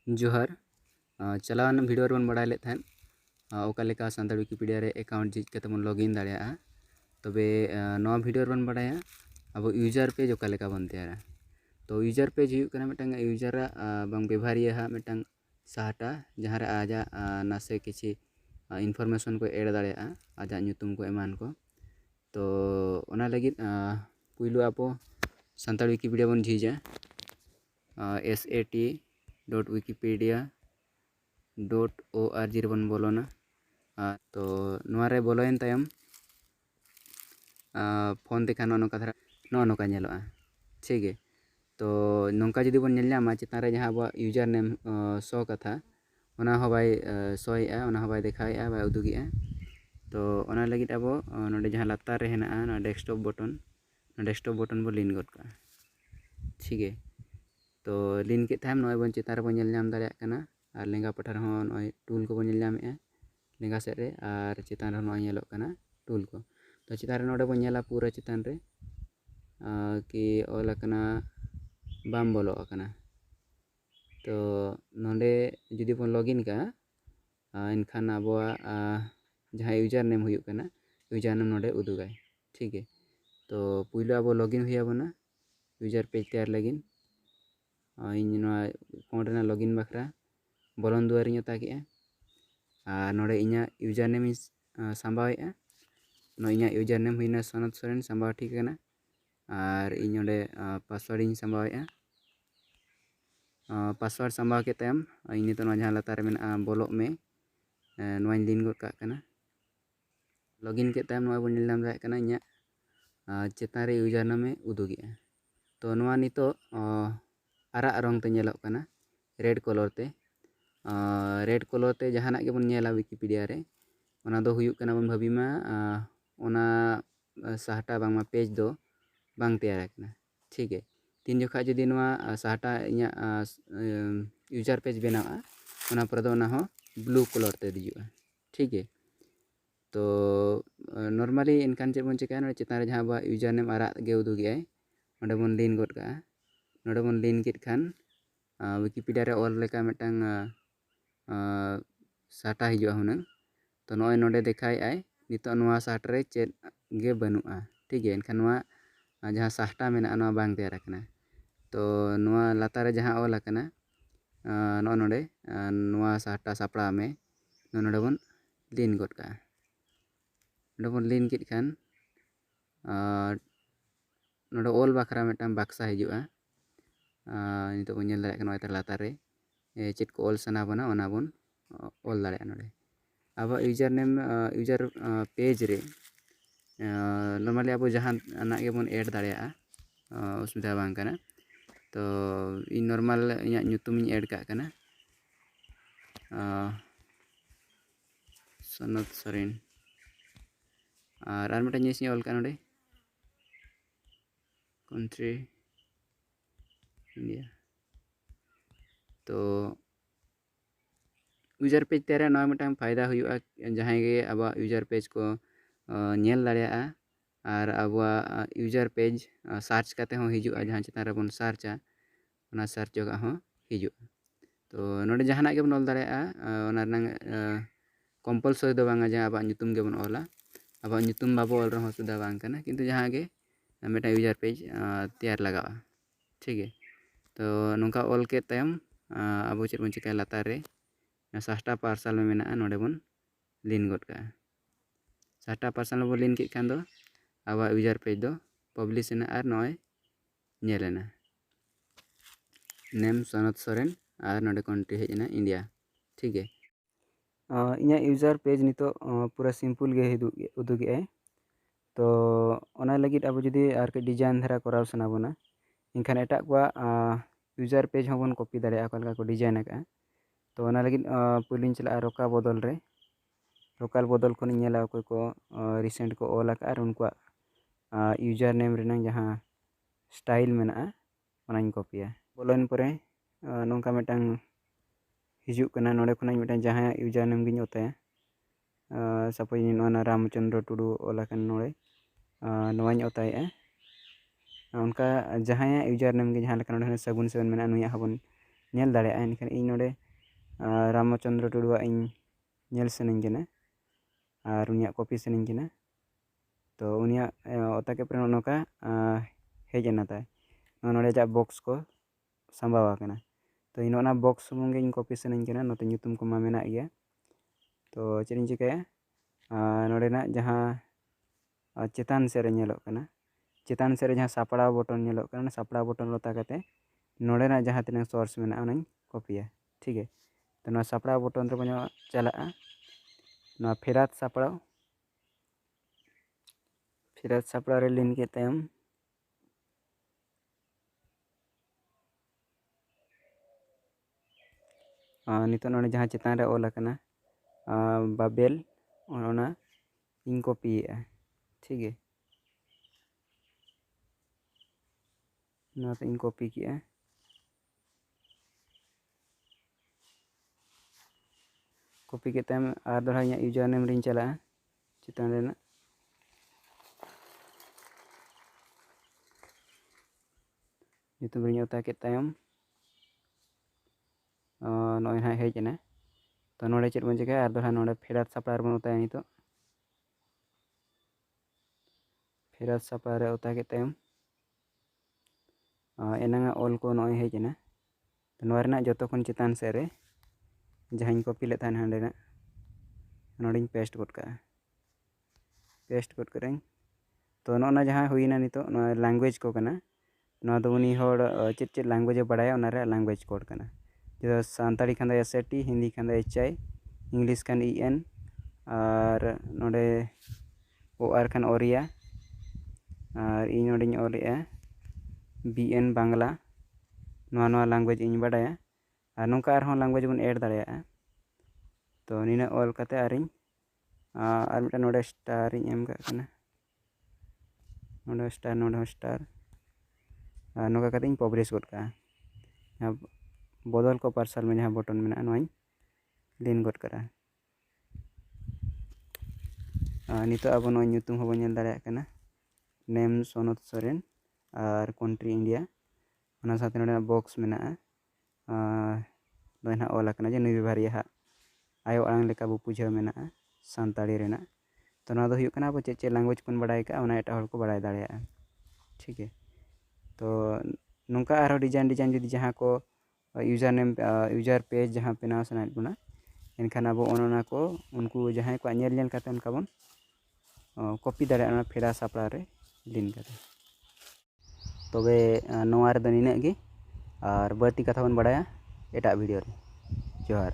जोहार चलावान वीडियो बन बड़ा लेते ओका सानताड़ विकिपीडिया रे अकाउंट झिज करते बन लॉगिन दाड़ा तबे नवा वीडियो बन बड़ा अब यूजर पेज ओका बन तैयारा तो यूजर पेज मिटन यूजर बांग व्यवहारिया मिटन साहटा जहाँ रे आजा नासे किसी इनफरमेशन को एड दाड़ा आजा ᱧᱩᱛᱩᱢ को एमान को तो ओना लगित पुइलो आपो सानताड़ विकिपीडिया बन झिजा sat.wikipedia.org रे बन बोलोना तो नोरे बोलोन तायम फोन देखा नौका धारा नौका नेलोआ ठीक है। तो नौका जुदी बन नेलनामा चितान रे जहाँ अब यूजर नेम शो कथा ओना हो बाय शोएआ ओना हो बाय देखाएआ बाय उदुगेआ तो ओना लगित अब नोडे जहाँ लातार रे हेना ना डेस्कटॉप बटन बो लिन गद का ठीक है। तो लिन के टाइम नॉय बन चितान रे बन नेल नाम दाड़ेया कना आर लेंगा पठा रे हों नॉय टूल को बन नेल नामेआ लेंगा सेट रे आर चितान रे नॉय नेलोग कना टूल को तो चितान रे नोडे बन नेला पूरा चितान रे कि ऑल कना बाम बोलो कना तो नोडे जुदी बन लॉगिन का इनखान अब जहाँ यूजर नेम हुई कना यूजर नेम नोडे उदुगाय ठीक है। तो पुइलो अब लॉगिन हुई बना यूजर पेज तैयार लगिन इन फोन रेना लॉगिन बखरा बोलन दुआर इन ताकेआ और नोडे इना यूजर नेम सांबावेआ नो इना यूजर नेम हुईना सनत सोरेन सांबाव ठीक है और इन नोडे पासवर्ड इन सांबावेआ पासवर्ड सांबाव के तायम इन तो जहाँ लातार में बोलो में नोइन लिन गद काना लॉगिन के तायम नोय बन नेल नाम दाड़ेया कना इना चेतान रे यूजर नेम उदुगेआ तो नोआ नितो आराग रंग ते नेलोग कना रेड कलर ते जहाना के बन नेला विकिपीडिया रे ओना दो हुयुग कना बन भाबीमा ओना साहटा बांगमा पेज दो बांग तैयार कना ठीक है। तीन जोखा जुदी नोआ साहटा इना यूजर पेज बनावा ओना पर दो ओना हो ब्लू कलर ते दिजुआ ठीक है। तो नॉर्मली इनकान चे बन चिका चितान रे जहाँ अब यूजर नेम आराग गे उदुगेआय ओंडे बन लिन गद का नोडे बन लिन किद खान विकिपीडिया रे ऑल लेका मिटांग साटा हिजुआ हुनंग तो नॉय नोडे देखाएआय नितो नोआ साट रे चेद गे बनुआ ठीक है। इनखान नोआ जहाँ साहटा मेना नोआ बांग तैयार कना तो नोआ लातार रे जहाँ ऑल कना नोडे नोआ साहटा सापड़ा में नोडे बन लिन गद का नोडे बन लिन किद खान नोडे ऑल बखरा मिटांग बक्सा हिजुआ नितो बन नेल दाड़ेया कना नोय लातार रे चेद को ऑल सना बना ओना बन ऑल दाड़ेया नोडे अब यूजर नेम यूजर पेज रे नॉर्मली अब जहाँ ना के बन ऐड दाड़ेया असुविधा बांग कना तो इन नॉर्मल इना ᱧᱩᱛᱩᱢ ᱤᱧ ऐड का कना सनत सोरेन और मिटा जिनिस ऑल का नोडे कंट्री इंडिया तो यूजर पेज तैयार नॉय मिटा फायदा हुआ जहाँ के अब यूजर पेज को नेल दाड़ेया और अब यूजर पेज सार्च करते हो हिजुआ जहाँ चितान रे बन सार्चा ओना सार्च जगह हो हिजुआ तो नोडे जहाना के बन ऑल दाड़ेया ओना रंग कम्पलसरी दो बांगा जहाँ अब ᱧᱩᱛᱩᱢ के बन ऑला अब ᱧᱩᱛᱩᱢ बाबो ऑल रहो सुधा बांग कना किंतु जहाँ के मिटा यूजर पेज तैयार लगावा ठीक है। तो नौका ऑल के तायम अब चेद बन चिका लातार रे साहटा पार्सल में मेना नोडे बन लिन गद का साहटा पार्सल में बन लिन किद खान दो अब यूजर पेज दो पब्लिश एना और नॉय नेलेना नेम सनत सोरेन और नोडे कंट्री हेजना इंडिया ठीक है। इना यूजर पेज नितो पूरा सिंपल गे उदुगेआय तो ओना लगित अब जुदी आर के डिजाइन धारा कराव सना बना इनखान एटा को यूजर पेज हों बन कॉपी दाड़ेया ओका को डिजाइन का तो ओना लगित पुलिन चला रोका बदल रे रोकाल बदल को नेला अकोय को रिसेंट को ऑल का और उनको यूजर नेम रेना जहाँ स्टाइल मेना ओनाइन कॉपिया बोलोन परे नौका मिटांग हिजुग कना नोडे खुना मिटांग जहाँ यूजर नेम गिन ओताया सपोज नोना रामचंद्र टुडू ऑल कन नोडे नोवाइन ओताया उनका जहाँ यूजर नेम के जहाँ लेका नोडे सगुन सेवन मेना नुया हबन ᱧᱮᱞ ᱫᱟᱲᱮᱭᱟᱜᱼᱟ ᱮᱱᱠᱷᱟᱱ ᱤᱧ ᱱᱚᱰᱮ ᱨᱟᱢᱪᱚᱱᱫᱨᱚ ᱴᱩᱰᱩᱣᱟᱜ ᱤᱧ ᱧᱮᱞ ᱥᱟᱱᱟᱧ ᱠᱟᱱᱟ ᱟᱨ ᱩᱱᱤᱭᱟᱜ ᱠᱚᱯᱤ ᱥᱟᱱᱟᱧ ᱠᱟᱱᱟ ᱛᱚ ᱩᱱᱤᱭᱟᱜ ᱚᱛᱟ ᱠᱮᱯ ᱨᱮ ᱱᱚᱝᱠᱟ ᱦᱮᱡ ᱮᱱᱟ ᱛᱟᱭ ᱱᱚᱰᱮ ᱡᱟ ᱵᱚᱠᱥ ko ᱥᱟᱢᱵᱟᱣ ᱟᱠᱟᱱᱟ ᱛᱚ ᱤᱧ ᱚᱱᱟ ᱵᱚᱠᱥ ᱥᱩᱢᱩᱝ ᱜᱮ ᱤᱧ ᱠᱚᱯᱤ ᱥᱟᱱᱟᱧ ᱠᱟᱱᱟ ᱱᱚᱛᱮ ᱧᱩᱛᱩᱢ ᱠᱚᱢᱟ ᱢᱮᱱᱟᱜ ᱜᱮᱭᱟ ᱛᱚ ᱪᱮᱫ ᱤᱧ ᱪᱤᱠᱟᱹᱭᱟ ᱱᱚᱰᱮᱱᱟᱜ ᱡᱟᱦᱟᱸ ᱪᱮᱛᱟᱱ ᱥᱮᱫ ᱨᱮ ᱧᱮᱞᱚᱜ ᱠᱟᱱᱟ ᱪᱮᱛᱟᱱ ᱥᱮᱫ ᱨᱮ ᱡᱟᱦᱟᱸ ᱥᱟᱯᱲᱟᱣ ᱵᱚᱴᱚᱱ ᱧᱮᱞᱚᱜ ᱠᱟᱱᱟ ᱥᱟᱯᱲᱟᱣ ᱵᱚᱴᱚᱱ ᱚᱛᱟ ᱠᱟᱛᱮ ᱱᱚᱰᱮᱱᱟᱜ ᱡᱟᱦᱟᱸ ᱛᱤᱱᱟᱹᱜ ᱥᱳᱨᱥ ᱢᱮᱱᱟᱜᱼᱟ ᱚᱱᱟᱧ ᱠᱚᱯᱤᱭᱟ ᱴᱷᱤᱠ ᱜᱮᱭᱟ ᱛᱚ ᱱᱚᱣᱟ ᱥᱟᱯᱲᱟᱣ ᱵᱚᱴᱚᱱ ᱨᱮᱵᱚᱱ ᱪᱟᱞᱟᱜᱼᱟ ᱱᱚᱣᱟ ᱯᱷᱮᱨᱟᱛ ᱥᱟᱯᱲᱟᱣ ᱨᱮ ᱞᱤᱱ ᱠᱮᱫ ᱛᱟᱭᱚᱢ ᱱᱤᱛᱚᱜ ᱱᱚᱰᱮ ᱡᱟᱦᱟᱸ ᱪᱮᱛᱟन ᱨᱮ ᱚᱞ ᱟᱠᱟᱱᱟ ᱵᱟᱵᱮᱞ ᱚᱱᱟ ᱤᱧ ᱠᱚᱯᱤᱭᱮᱫᱼᱟ ᱴᱷᱤक ᱜᱮᱭᱟ ᱱᱚᱣᱟᱛᱮ ᱤᱧ ᱠᱚᱯᱤ ᱠᱮᱜᱼᱟ कॉपी के तायम आर दोड़ा इᱧᱟᱹᱜ यूजर नेम ᱨᱤᱧ ᱪᱟᱞᱟᱜᱼᱟ ᱪᱮᱛᱟन ᱨᱮᱱᱟᱜ ᱧᱩᱛᱩᱢ ᱨᱤᱧ ᱚᱛᱟ ᱠᱮᱫ ᱛᱟᱭᱚᱢ ᱱᱚᱜᱼᱚᱭ ᱱᱟᱦᱟᱜ ᱦᱮᱡ ᱮᱱᱟ ᱛᱚ ᱱᱚᱰᱮ ᱪᱮᱫ ᱵᱚᱱ ᱪᱤᱠᱟᱹᱭᱟ ᱟᱨ ᱫᱚᱲᱦᱟ ᱱᱚᱰᱮ ᱯᱷᱮᱨᱟᱛ ᱥᱟᱯᱲᱟᱣ ᱨᱮᱵᱚᱱ ᱚᱛᱟᱭᱟ ᱱᱤᱛᱚᱜ ᱯᱷᱮᱨᱟᱛ ᱥᱟᱯᱲᱟᱣ ᱨᱮ ᱚᱛᱟ ᱠᱮᱫ ᱛᱟᱭᱚᱢ ᱮᱱᱟᱝᱟᱜ ᱚᱞ ᱠᱚ ᱱᱚᱜᱼᱚᱭ ᱦᱮᱡ ᱮᱱᱟ ᱱᱚᱣᱟ ᱨᱮᱱᱟᱜ ᱡᱚᱛᱚ ᱠᱷᱚᱱ ᱪᱮᱛᱟन ᱥᱮᱫ ᱨᱮ ᱡᱟᱦᱟᱸᱧ ᱠᱚᱯᱤ ᱞᱮᱫ ᱛᱟᱦᱮᱱ ᱦᱟᱸᱰᱮᱱᱟᱜ ᱱᱚᱰᱮᱧ ᱯᱮᱥᱴ ᱜᱚᱫ ᱠᱟᱜᱼᱟ ᱯᱮᱥᱴ ᱜᱚᱫ ᱠᱟᱹᱫᱟᱹᱧ ᱛᱚ ᱱᱚᱜᱼᱚ ᱱᱟ ᱡᱟᱦᱟᱸ ᱦᱩᱭᱱᱟ ᱱᱤᱛᱚᱜ ᱱᱚᱣᱟ ᱞᱮᱝᱜᱩᱭᱮᱡᱽ ᱠᱚ ᱠᱟᱱᱟ ᱱᱚᱣᱟ ᱫᱚ ᱩᱱᱤ ᱦᱚᱲ ᱪᱮᱫ ᱪᱮᱫ ᱞᱮᱝᱜᱩᱭᱮᱡᱽ ᱮ ᱵᱟᱲᱟᱭᱟ ᱚᱱᱟ ᱨᱮᱭᱟᱜ ᱞᱮᱝᱜᱩᱭᱮᱡᱽ ᱠᱳᱰ ᱠᱟᱱᱟ ᱡᱮ ᱥᱟᱱᱛᱟᱲᱤ ᱠᱷᱟᱱ ᱫᱚ SAT Hindi Khan HI English Khan EN और नोडे OR खान ओरिया और इन नोडिᱧ ओलेगा BN बांग्ला नवा लैंग्वेज इन बाडाया और नौका आरहों लैंग्वेज बन ऐड दाड़ेयागा तो निना ऑल कते आरिኝ और मिटा नोडे स्टार इन एम काना नोडे स्टार और नौका कते इन पब्लिश गद का बदल को पार्सल में जहाँ बटन में नोइन लिन गद करा नितो अब नोइ ᱧᱩᱛᱩᱢ होबो ñel दाड़ेयाग कना नेम सोनत सोरेन और कंट्री इंडिया ओना साथे नोडे बॉक्स मेना नोइ ना ऑल आकना जे नुई बारिया आयो आंग लेका बो बुझाव मेना सानताड़ी रेना तो ना दो हुयुग कना अब चेद लैंग्वेज कोन बाडाय का ओना एटा हर को बाडाय दाड़ेयागा ठीक है तो नोंका आरो डिजाइन जुदी जहाँ को यूजर नेम यूजर पेज जहाँ बनाव सानायेद बोना एनखान अब ओना को उनको जहाँ को ñel ñel काते उनका बन कॉपी दाड़ेयागा फेरा सापड़ा रे लिन काते तबे नोआ रे दो निनाग गे और बाती कथा बन बाडाया एटा वीडियो रे जोहार।